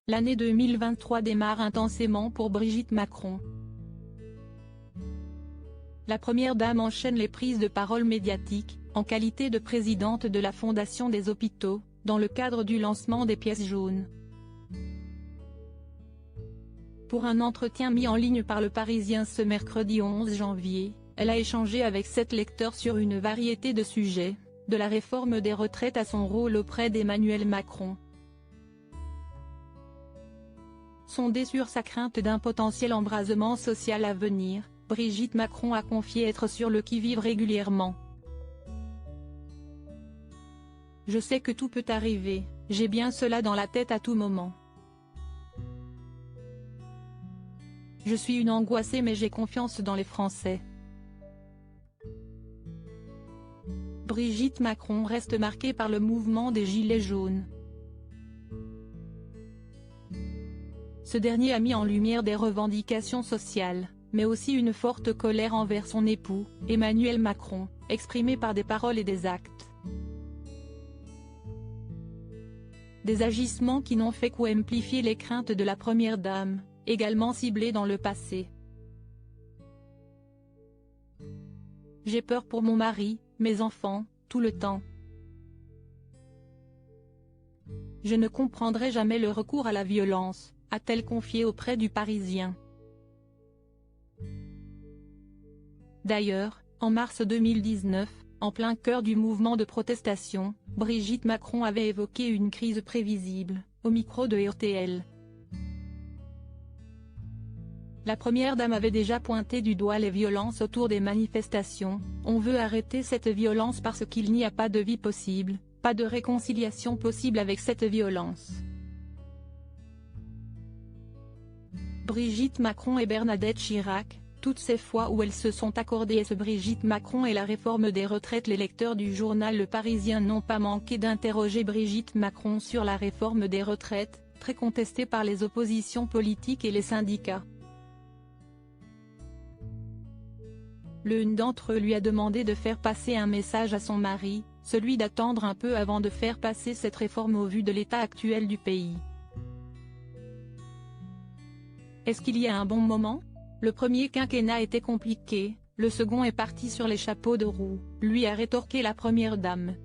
L'année 2023 démarre intensément pour Brigitte Macron. La première dame enchaîne les prises de parole médiatiques, en qualité de présidente de la Fondation des hôpitaux, dans le cadre du lancement des pièces jaunes. Pour un entretien mis en ligne par Le Parisien ce mercredi 11 janvier, elle a échangé avec 7 lecteurs sur une variété de sujets, de la réforme des retraites à son rôle auprès d'Emmanuel Macron. Sondée sur sa crainte d'un potentiel embrasement social à venir, Brigitte Macron a confié être sur le qui-vive régulièrement. « Je sais que tout peut arriver, j'ai bien cela dans la tête à tout moment. Je suis une angoissée mais j'ai confiance dans les Français. » Brigitte Macron reste marquée par le mouvement des Gilets jaunes. Ce dernier a mis en lumière des revendications sociales, mais aussi une forte colère envers son époux, Emmanuel Macron, exprimée par des paroles et des actes. Des agissements qui n'ont fait qu'amplifier les craintes de la première dame, également ciblées dans le passé. « J'ai peur pour mon mari, mes enfants, tout le temps. Je ne comprendrai jamais le recours à la violence », a-t-elle confié auprès du Parisien. D'ailleurs, en mars 2019, en plein cœur du mouvement de protestation, Brigitte Macron avait évoqué une crise prévisible, au micro de RTL. La première dame avait déjà pointé du doigt les violences autour des manifestations. « On veut arrêter cette violence parce qu'il n'y a pas de vie possible, pas de réconciliation possible avec cette violence. » Brigitte Macron et Bernadette Chirac, toutes ces fois où elles se sont accordées ce Brigitte Macron et la réforme des retraites. Les lecteurs du journal Le Parisien n'ont pas manqué d'interroger Brigitte Macron sur la réforme des retraites, très contestée par les oppositions politiques et les syndicats. L'une d'entre eux lui a demandé de faire passer un message à son mari, celui d'attendre un peu avant de faire passer cette réforme au vu de l'état actuel du pays. Est-ce qu'il y a un bon moment ? Le premier quinquennat était compliqué, le second est parti sur les chapeaux de roue, lui a rétorqué la première dame.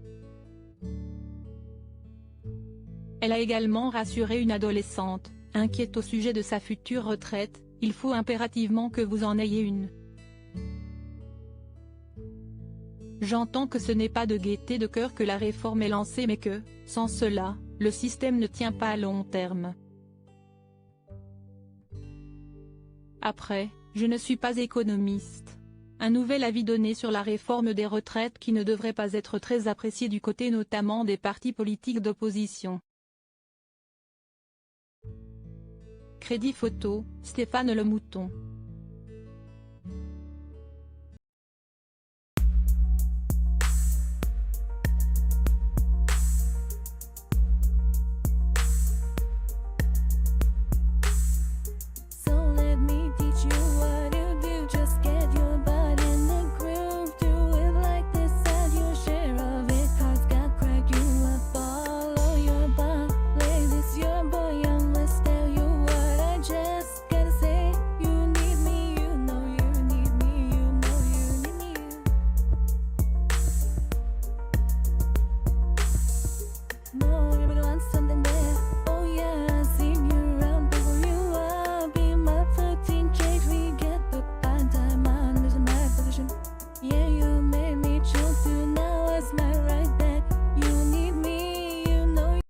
Elle a également rassuré une adolescente, inquiète au sujet de sa future retraite. « Il faut impérativement que vous en ayez une. J'entends que ce n'est pas de gaieté de cœur que la réforme est lancée mais que, sans cela, le système ne tient pas à long terme. Après, je ne suis pas économiste. » Un nouvel avis donné sur la réforme des retraites qui ne devrait pas être très appréciée du côté notamment des partis politiques d'opposition. Crédit photo, Stéphane Le Mouton.